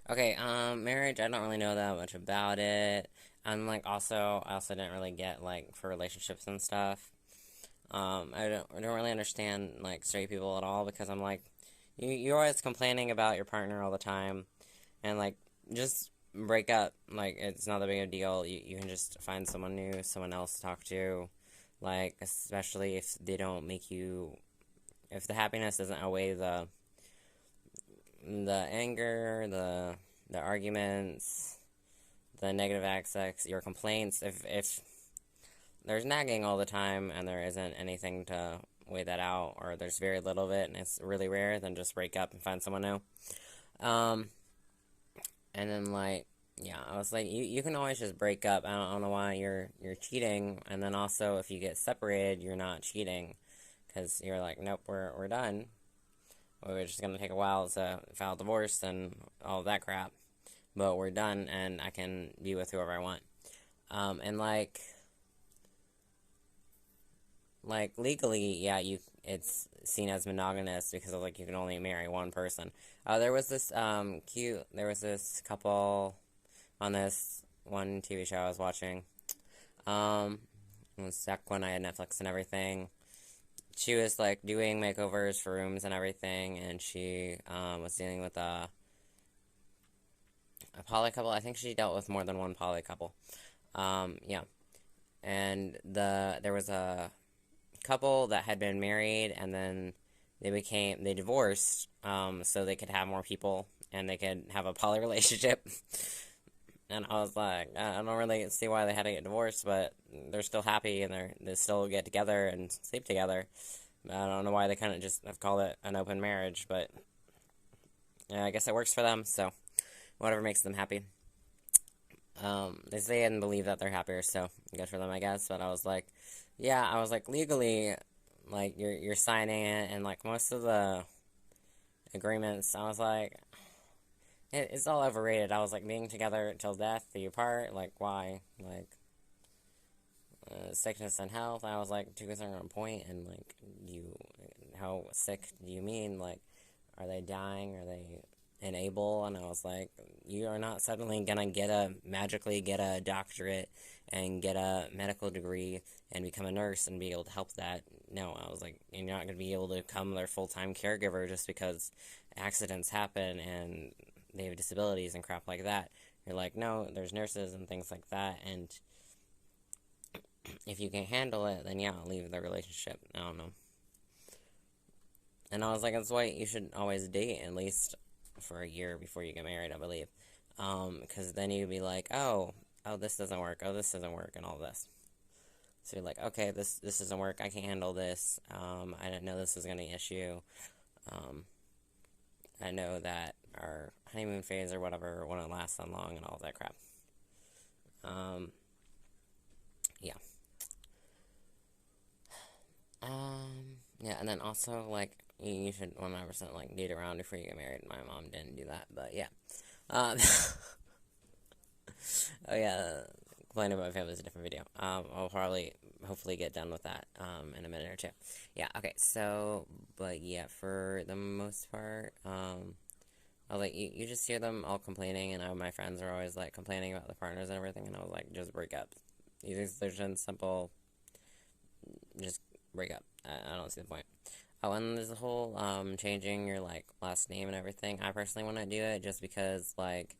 Okay, marriage, I don't really know that much about it. And like I also didn't really get like for relationships and stuff. I don't really understand like straight people at all because I'm like, you're always complaining about your partner all the time, and like just break up. Like it's not that big of a deal. You can just find someone new, someone else to talk to. Like especially if they don't make you, if the happiness doesn't outweigh the anger, the arguments, the negative aspects, your complaints. If there's nagging all the time and there isn't anything to weigh that out, or there's very little of it and it's really rare, then just break up and find someone new. Um, and then like, yeah, I was like, you can always just break up. I don't know why you're cheating. And then also, if you get separated, you're not cheating, because you're like, nope, we're done. We're just gonna take a while to file divorce and all of that crap, but we're done, and I can be with whoever I want. And like legally, yeah, it's seen as monogamous because of like you can only marry one person. There was this couple on this one TV show I was watching. Um, it was back when I had Netflix and everything. She was like doing makeovers for rooms and everything, and she was dealing with a poly couple. I think she dealt with more than one poly couple. Yeah, and there was a couple that had been married, and then they divorced, so they could have more people and they could have a poly relationship. And I was like, I don't really see why they had to get divorced, but they're still happy and they still get together and sleep together. I don't know why they couldn't just have called it an open marriage, but yeah, I guess it works for them. So whatever makes them happy. They say and believe that they're happier, so good for them, I guess. But I was like, yeah, I was like legally, like you're signing it, and like most of the agreements, I was like, it's all overrated. I was like, being together till death do you part, like why, like sickness and health. I was like, to a certain point, and like how sick do you mean? Like, are they dying? Are they unable? And I was like, you are not suddenly gonna magically get a doctorate and get a medical degree and become a nurse and be able to help that. No, I was like, you're not gonna be able to become their full-time caregiver just because accidents happen and they have disabilities and crap like that. You're like, no, there's nurses and things like that, and if you can handle it, then yeah, leave the relationship. I don't know. And I was like, that's why you should always date at least for a year before you get married, I believe. Because then you'd be like, oh, this doesn't work. Oh, this doesn't work, and all this. So you're like, okay, this doesn't work. I can't handle this. I didn't know this was gonna be an issue. Um, I know that our honeymoon phase or whatever wouldn't last that long, and all that crap. Um, yeah. Yeah, and then also, like, you should 100% like date around before you get married. My mom didn't do that, but yeah. Um, oh yeah, complaining about my family is a different video. I'll probably, hopefully get done with that, in a minute or two. Yeah, okay, so, but yeah, for the most part, I was like, you just hear them all complaining, and my friends are always like complaining about the partners and everything, and I was like, just break up. Easy solution, simple, just break up. I don't see the point. Oh, and there's the whole changing your like last name and everything. I personally want to do it just because like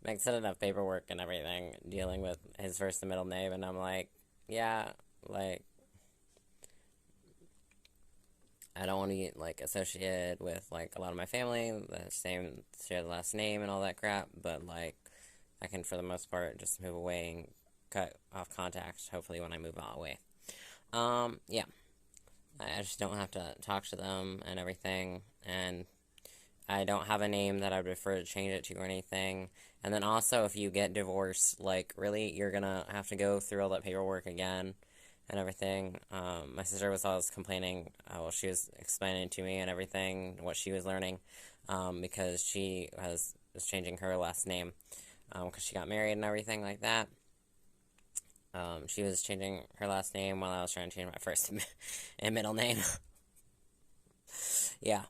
makes it enough paperwork and everything dealing with his first and middle name, and I'm like, yeah, like I don't want to get like associated with like a lot of my family, the same share the last name and all that crap, but like I can for the most part just move away and cut off contact. Hopefully when I move away. Yeah. I just don't have to talk to them and everything, and I don't have a name that I'd prefer to change it to or anything. And then also, if you get divorced, like, really, you're gonna have to go through all that paperwork again and everything. My sister was always complaining, well, she was explaining to me and everything, what she was learning, because she was changing her last name, because she got married and everything like that. She was changing her last name while I was trying to change my first and middle name. Yeah.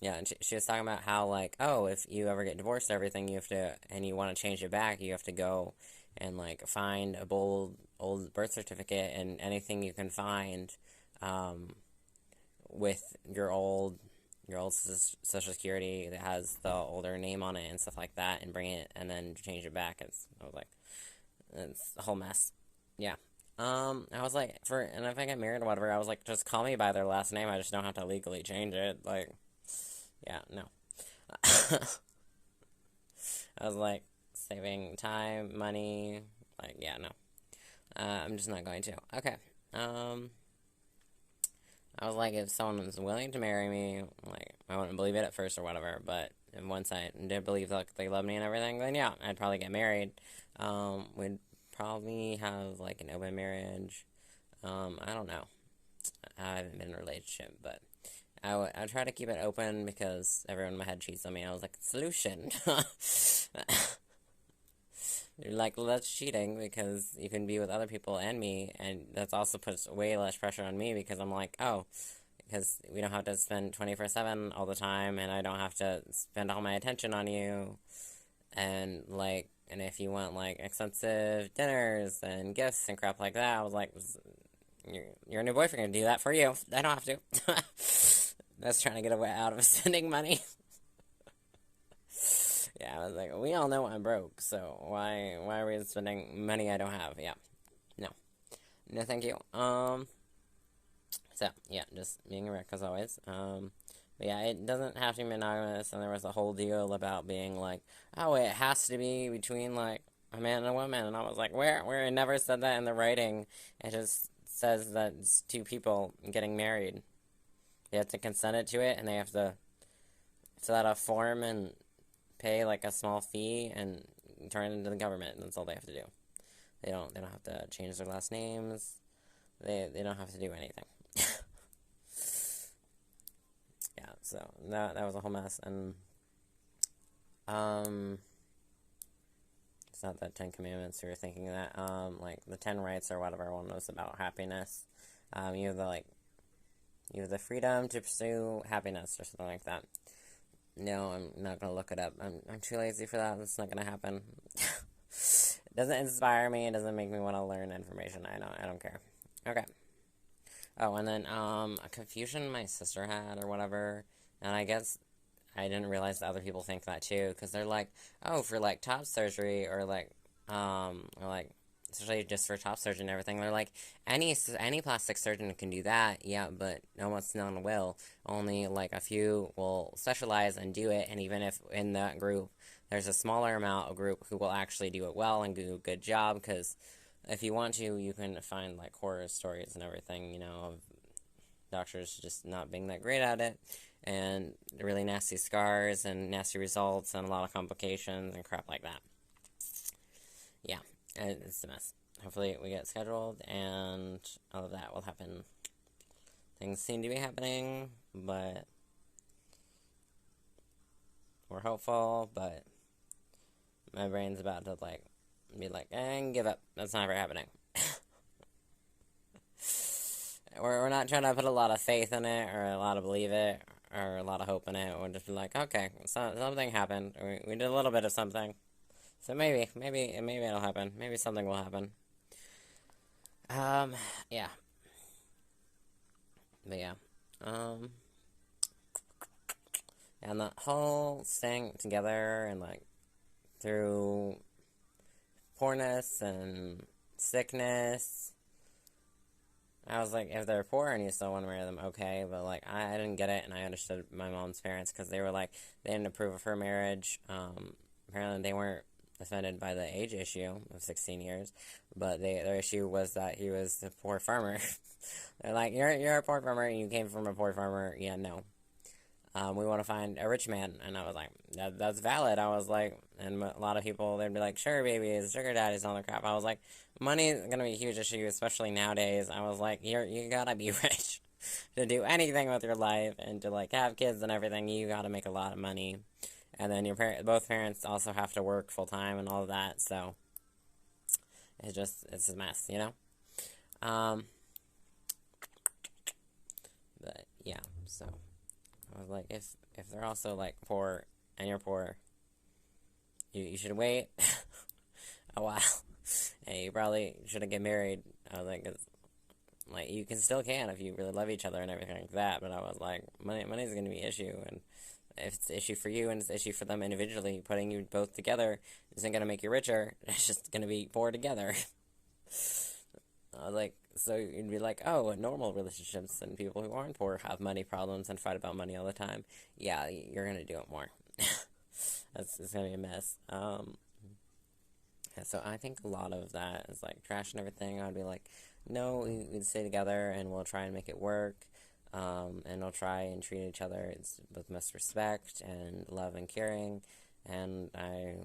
Yeah, and she was talking about how, like, oh, if you ever get divorced, everything you have to, and you want to change it back, you have to go and, like, find a old birth certificate and anything you can find, um, with your old social security that has the older name on it and stuff like that, and bring it, and then change it back. I was like, it's a whole mess. Yeah. I was like, and if I get married or whatever, I was like, just call me by their last name. I just don't have to legally change it. Like, yeah, no. I was like, saving time, money. Like, yeah, no. I'm just not going to. Okay. I was like, if someone was willing to marry me, like, I wouldn't believe it at first or whatever, but once I did believe, like, they love me and everything, then yeah, I'd probably get married. We'd probably have, like, an open marriage. I don't know. I haven't been in a relationship, but I try to keep it open because everyone in my head cheats on me. I was like, solution. You're like, well, that's cheating because you can be with other people and me, and that's also puts way less pressure on me because I'm like, oh, because we don't have to spend 24/7 all the time, and I don't have to spend all my attention on you, and like, and if you want like expensive dinners and gifts and crap like that, I was like, your new boyfriend can do that for you. I don't have to. That's trying to get away out of spending money. Yeah, I was like, we all know I'm broke, so why are we spending money I don't have? Yeah, no, no, thank you. So yeah, just being a wreck as always. But yeah, it doesn't have to be monogamous, and there was a whole deal about being like, oh, it has to be between like a man and a woman, and I was like, where? It never said that in the writing. It just says that it's two people getting married. They have to consent it to it, and they have to fill out a form and pay like a small fee and turn it into the government. That's all they have to do. They don't have to change their last names. They don't have to do anything. Yeah, so that was a whole mess, and it's not the 10 Commandments we were thinking that, like the 10 rights or whatever one was about happiness. You have the freedom to pursue happiness or something like that. No, I'm not gonna look it up. I'm too lazy for that. It's not gonna happen. It doesn't inspire me. It doesn't make me want to learn information. I don't care. Okay. Oh, and then a confusion my sister had or whatever, and I guess I didn't realize that other people think that too, because they're like, oh, for like top surgery or like especially just for top surgery and everything, they're like, any plastic surgeon can do that, yeah, but almost none will. Only like a few will specialize and do it, and even if in that group there's a smaller amount of group who will actually do it well and do a good job, because if you want to, you can find like horror stories and everything, you know, of doctors just not being that great at it, and really nasty scars and nasty results and a lot of complications and crap like that. Yeah, it's a mess. Hopefully we get scheduled and all of that will happen. Things seem to be happening, but we're hopeful, but my brain's about to like be like, and give up. That's never happening. We're not trying to put a lot of faith in it or a lot of believe it or a lot of hope in it. We'll just be like, okay, something happened. We did a little bit of something. So maybe it'll happen. Maybe something will happen. Yeah. But yeah. And the whole staying together and like through poorness and sickness, I was like, if they're poor and you still want to marry them, okay, but like I didn't get it, and I understood my mom's parents because they were like, they didn't approve of her marriage. Apparently they weren't offended by the age issue of 16 years, but their issue was that he was a poor farmer. They're like, you're a poor farmer and you came from a poor farmer. Yeah, no. We want to find a rich man. And I was like, that's valid. I was like, and a lot of people, they'd be like, sugar babies, sugar daddies, all the crap. I was like, money is going to be a huge issue, especially nowadays. I was like, you gotta be rich to do anything with your life and to like have kids and everything. You gotta make a lot of money. And then both parents also have to work full time and all of that. So it's a mess, you know? But yeah, so I was like, if if they're also, like, poor, and you're poor, you should wait a while, and you probably shouldn't get married. I was like, like, you can if you really love each other and everything like that, but I was like, money's gonna be an issue, and if it's an issue for you and it's an issue for them individually, putting you both together isn't gonna make you richer, it's just gonna be poor together. I was like, so you'd be like, oh, normal relationships and people who aren't poor have money problems and fight about money all the time. Yeah, you're gonna do it more. It's gonna be a mess. So I think a lot of that is like trash and everything. I'd be like, no, we'd stay together and we'll try and make it work. And we'll try and treat each other with most respect and love and caring. And I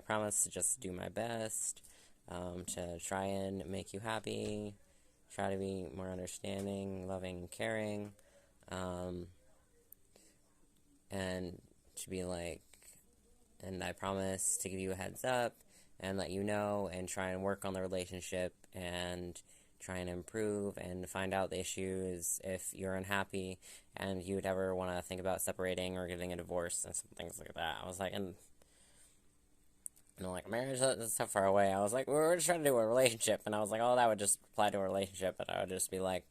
promise to just do my best, to try and make you happy, try to be more understanding, loving, caring, and to be like, and I promise to give you a heads up and let you know and try and work on the relationship and try and improve and find out the issues if you're unhappy and you would ever want to think about separating or getting a divorce and some things like that. I was like, and like, marriage is so far away. I was like, we're just trying to do a relationship, and I was like, oh, that would just apply to a relationship, but I would just be like,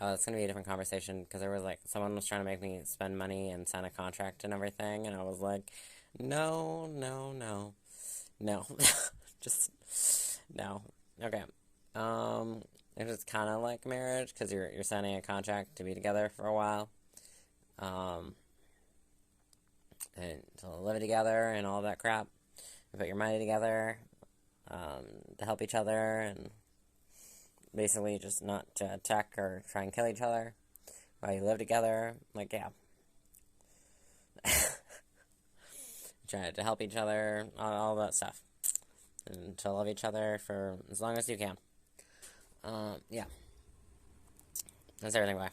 oh, it's gonna be a different conversation, because there was like, someone was trying to make me spend money and sign a contract and everything, and I was like, no, just, no, okay. It was kind of like marriage, because you're signing a contract to be together for a while, and to live together and all that crap, put your money together, to help each other, and basically just not to attack or try and kill each other while you live together, like, yeah. Try to help each other, all that stuff, and to love each other for as long as you can. Yeah. That's everything, bye.